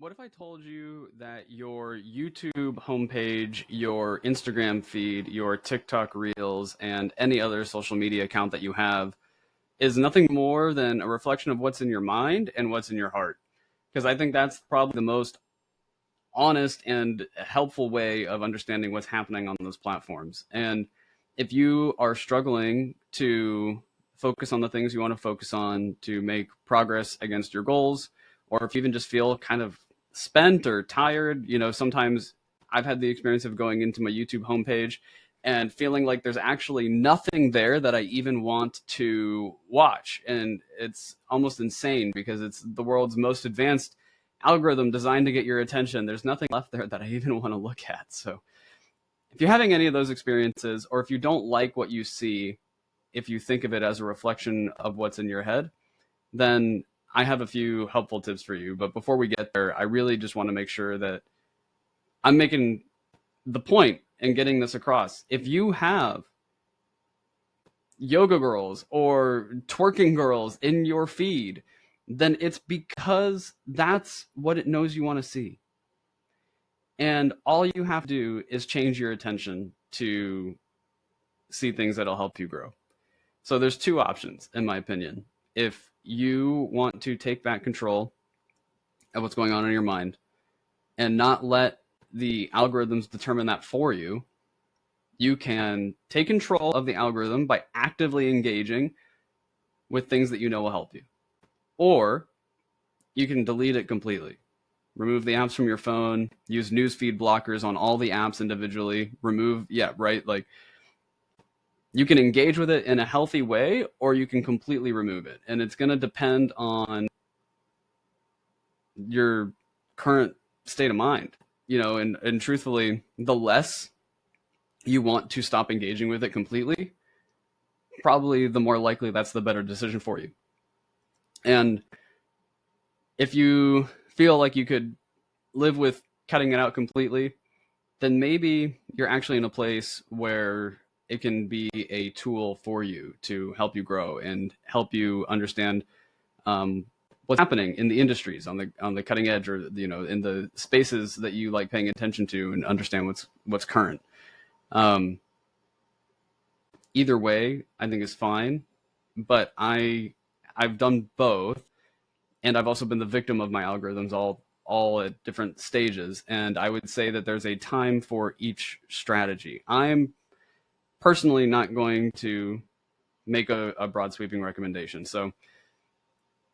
What if I told you that your YouTube homepage, your Instagram feed, your TikTok Reels, and any other social media account that you have is nothing more than a reflection of what's in your mind and what's in your heart? Because I think that's probably the most honest and helpful way of understanding what's happening on those platforms. And if you are struggling to focus on the things you want to focus on to make progress against your goals, or if you even just feel kind of spent or tired, sometimes I've had the experience of going into my YouTube homepage and feeling like there's actually nothing there that I even want to watch. And it's almost insane because it's the world's most advanced algorithm designed to get your attention. There's nothing left there that I even want to look at. So if you're having any of those experiences, or if you don't like what you see, if you think of it as a reflection of what's in your head, then I have a few helpful tips for you. But before we get there, I really just want to make sure that I'm making the point and getting this across. If you have yoga girls or twerking girls in your feed, then it's because that's what it knows you want to see. And all you have to do is change your attention to see things that'll help you grow. So there's two options, in my opinion. If you want to take back control of what's going on in your mind and not let the algorithms determine that for you, you can take control of the algorithm by actively engaging with things that you know will help you. Or you can delete it completely. Remove the apps from your phone, use newsfeed blockers on all the apps individually, like you can engage with it in a healthy way, or you can completely remove it. And it's going to depend on your current state of mind, and truthfully, the less you want to stop engaging with it completely, probably the more likely that's the better decision for you. And if you feel like you could live with cutting it out completely, then maybe you're actually in a place where it can be a tool for you to help you grow and help you understand what's happening in the industries on the cutting edge, or in the spaces that you like paying attention to, and understand what's current. Either way, I think is fine, but I've done both, and I've also been the victim of my algorithms all at different stages. And I would say that there's a time for each strategy. I'm personally not going to make a broad sweeping recommendation. So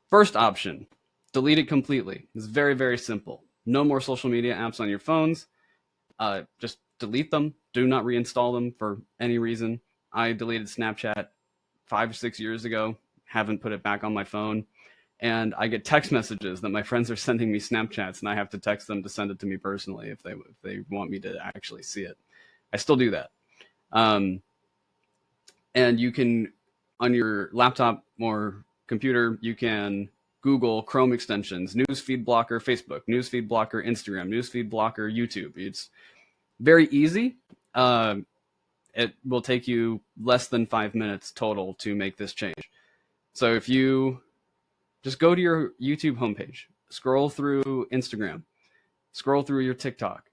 first option, delete it completely. It's very, very simple. No more social media apps on your phones. Just delete them. Do not reinstall them for any reason. I deleted Snapchat 5 or 6 years ago. Haven't put it back on my phone. And I get text messages that my friends are sending me Snapchats, and I have to text them to send it to me personally if they want me to actually see it. I still do that. And you can, on your laptop or computer, you can Google Chrome extensions, Newsfeed Blocker Facebook, Newsfeed Blocker Instagram, Newsfeed Blocker YouTube. It's very easy. It will take you less than 5 minutes total to make this change. So if you just go to your YouTube homepage, scroll through Instagram, scroll through your TikTok.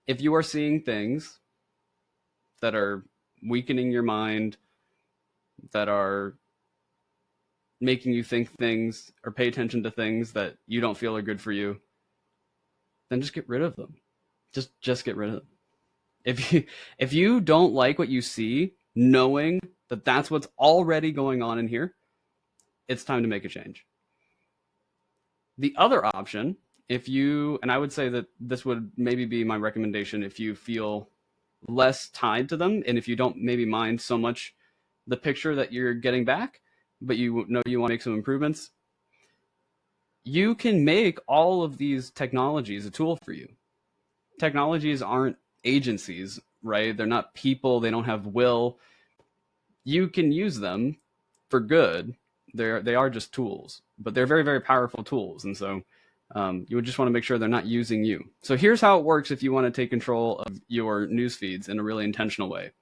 If you are seeing things that are weakening your mind, that are making you think things or pay attention to things that you don't feel are good for you, then just get rid of them. Just get rid of them. If you don't like what you see, knowing that that's what's already going on in here, it's time to make a change. The other option, and I would say that this would maybe be my recommendation if you feel less tied to them, and if you don't maybe mind so much the picture that you're getting back, but you know you want to make some improvements, you can make all of these technologies a tool for you. Technologies aren't agencies, right? They're not people. They don't have will. You can use them for good. They are just tools, but they're very, very powerful tools. And so you would just want to make sure they're not using you. So here's how it works if you want to take control of your news feeds in a really intentional way.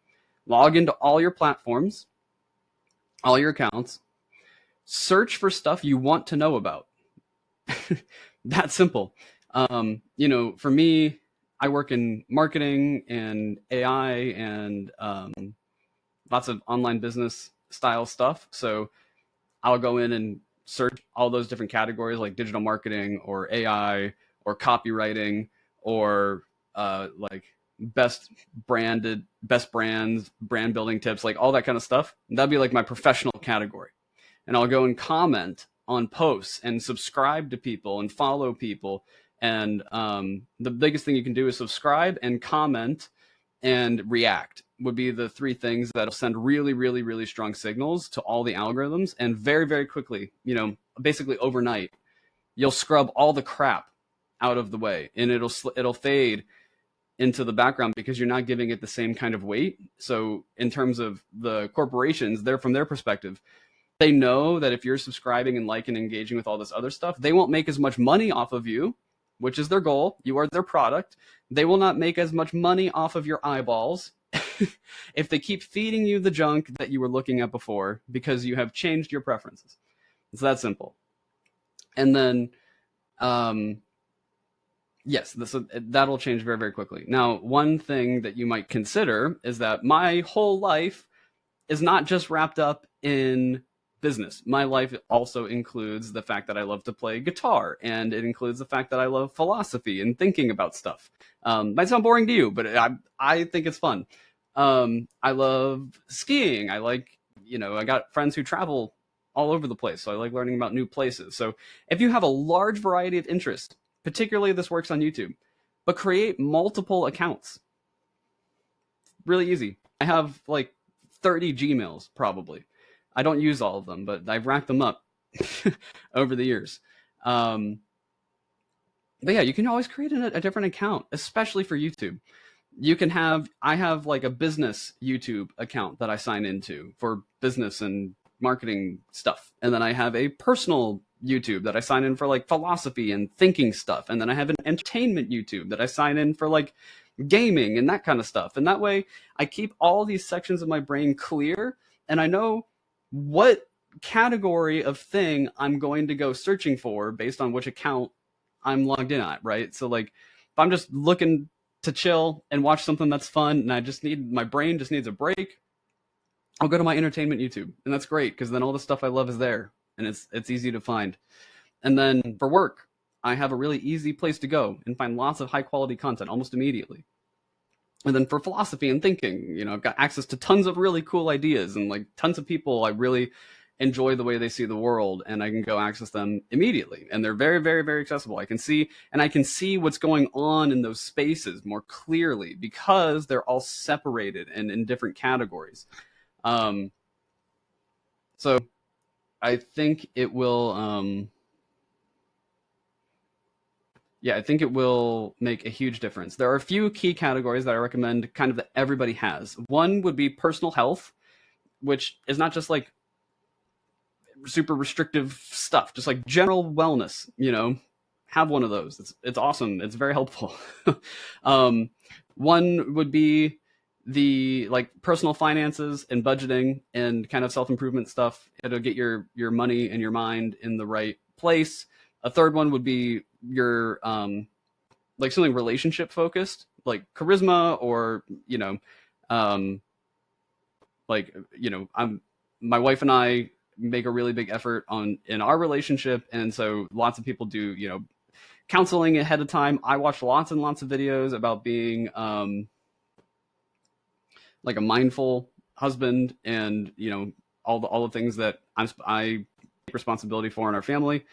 Log into all your platforms, all your accounts, search for stuff you want to know about. That simple. For me, I work in marketing and AI and lots of online business style stuff. So I'll go in and search all those different categories like digital marketing or AI or copywriting or like best brands, brand building tips, like all that kind of stuff. That'd be like my professional category. And I'll go and comment on posts and subscribe to people and follow people. And the biggest thing you can do is subscribe and comment and react would be the three things that'll send really, really, really strong signals to all the algorithms. And very, very quickly, basically overnight, you'll scrub all the crap out of the way, and it'll fade into the background because you're not giving it the same kind of weight. So in terms of the corporations, they're from their perspective, they know that if you're subscribing and liking and engaging with all this other stuff, they won't make as much money off of you, which is their goal. You are their product. They will not make as much money off of your eyeballs if they keep feeding you the junk that you were looking at before because you have changed your preferences. It's that simple. And then, yes, that'll change very, very quickly. Now, one thing that you might consider is that my whole life is not just wrapped up in business. My life also includes the fact that I love to play guitar, and it includes the fact that I love philosophy and thinking about stuff. Might sound boring to you, but I think it's fun. I love skiing. I got friends who travel all over the place, so I like learning about new places. So if you have a large variety of interests, particularly this works on YouTube, but create multiple accounts. Really easy. I have like 30 Gmails probably. I don't use all of them, but I've racked them up over the years. But yeah, you can always create a different account, especially for YouTube. I have like a business YouTube account that I sign into for business and marketing stuff. And then I have a personal YouTube that I sign in for like philosophy and thinking stuff. And then I have an entertainment YouTube that I sign in for like gaming and that kind of stuff. And that way I keep all these sections of my brain clear, and I know what category of thing I'm going to go searching for based on which account I'm logged in at, right? So like if I'm just looking to chill and watch something that's fun and my brain just needs a break, I'll go to my entertainment YouTube, and that's great because then all the stuff I love is there and it's easy to find. And then for work, I have a really easy place to go and find lots of high quality content almost immediately. And then for philosophy and thinking, I've got access to tons of really cool ideas and like tons of people I really enjoy the way they see the world, and I can go access them immediately. And they're very, very, very accessible. I can see what's going on in those spaces more clearly because they're all separated and in different categories. So I think it will, I think it will make a huge difference. There are a few key categories that I recommend kind of that everybody has. One would be personal health, which is not just like super restrictive stuff, just like general wellness, have one of those. It's awesome. It's very helpful. One would be the like personal finances and budgeting and kind of self-improvement stuff. It'll get your money and your mind in the right place. A third one would be your like something relationship focused, like charisma, or my wife and I make a really big effort in our relationship, and so lots of people do counseling ahead of time. I watch lots and lots of videos about being like a mindful husband, and all the things that I take responsibility for in our family.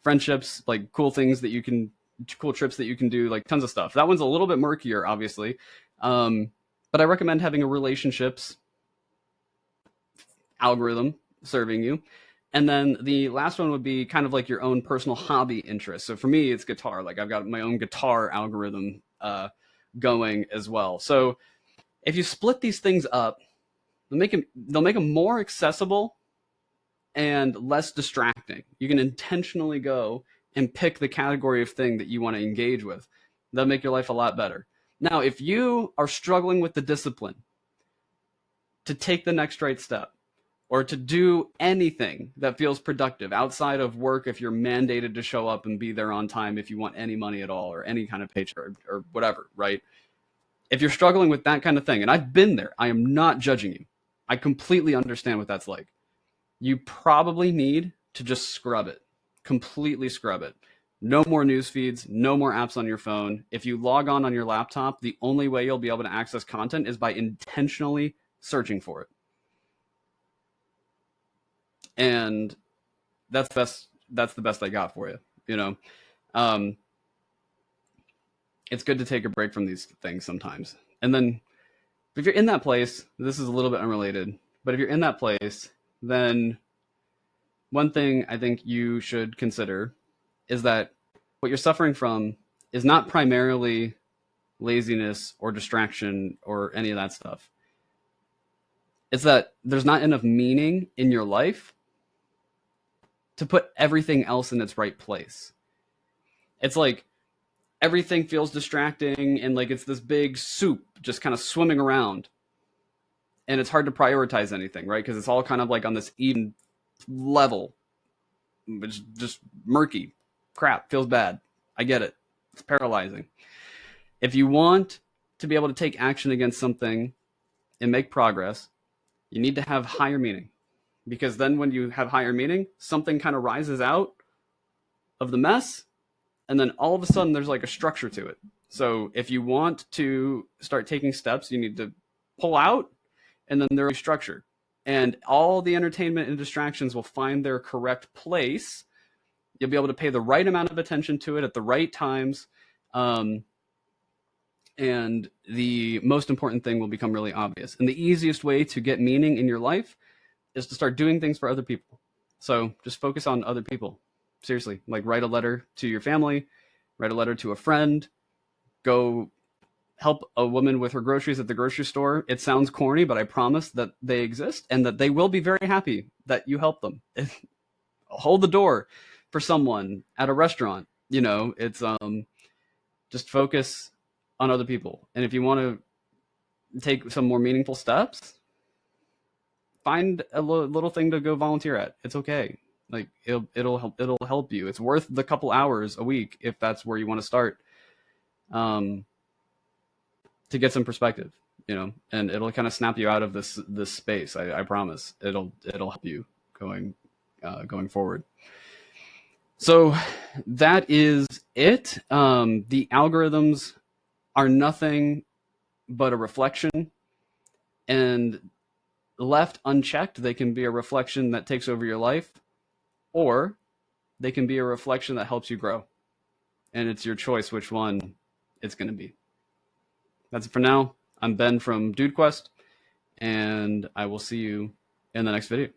Friendships, like cool trips that you can do, like tons of stuff. That one's a little bit murkier, obviously, but I recommend having a relationships algorithm serving you. And then the last one would be kind of like your own personal hobby interest. So for me, it's guitar. Like I've got my own guitar algorithm going as well. So if you split these things up, they'll make them more accessible and less distracting. You can intentionally go and pick the category of thing that you want to engage with. That'll make your life a lot better. Now, if you are struggling with the discipline to take the next right step, or to do anything that feels productive outside of work if you're mandated to show up and be there on time if you want any money at all or any kind of paycheck or whatever, right? If you're struggling with that kind of thing, and I've been there, I am not judging you. I completely understand what that's like. You probably need to just scrub it, completely scrub it. No more news feeds, no more apps on your phone. If you log on your laptop, the only way you'll be able to access content is by intentionally searching for it. And that's the best I got for you. You know, it's good to take a break from these things sometimes. And then if you're in that place, this is a little bit unrelated, but if you're in that place, then one thing I think you should consider is that what you're suffering from is not primarily laziness or distraction or any of that stuff. It's that there's not enough meaning in your life to put everything else in its right place. It's like everything feels distracting and like it's this big soup just kind of swimming around. And it's hard to prioritize anything, right? Because it's all kind of like on this even level. It's just murky. Crap, feels bad. I get it. It's paralyzing. If you want to be able to take action against something and make progress, you need to have higher meaning. Because then when you have higher meaning, something kind of rises out of the mess, and then all of a sudden there's like a structure to it. So if you want to start taking steps, you need to pull out, and then there's structure. And all the entertainment and distractions will find their correct place. You'll be able to pay the right amount of attention to it at the right times. And the most important thing will become really obvious. And the easiest way to get meaning in your life is to start doing things for other people. So just focus on other people. Seriously, like write a letter to your family, write a letter to a friend, go help a woman with her groceries at the grocery store. It sounds corny, but I promise that they exist and that they will be very happy that you help them. Hold the door for someone at a restaurant. You know, it's just focus on other people. And if you want to take some more meaningful steps, find a little thing to go volunteer at. It's okay. Like it'll help you. It's worth the couple hours a week if that's where you want to start. To get some perspective, you know, and it'll kind of snap you out of this space. I promise. It'll help you going forward. So that is it. The algorithms are nothing but a reflection, and left unchecked, they can be a reflection that takes over your life, or they can be a reflection that helps you grow. And it's your choice which one it's going to be. That's it for now. I'm Ben from Dude Quest, and I will see you in the next video.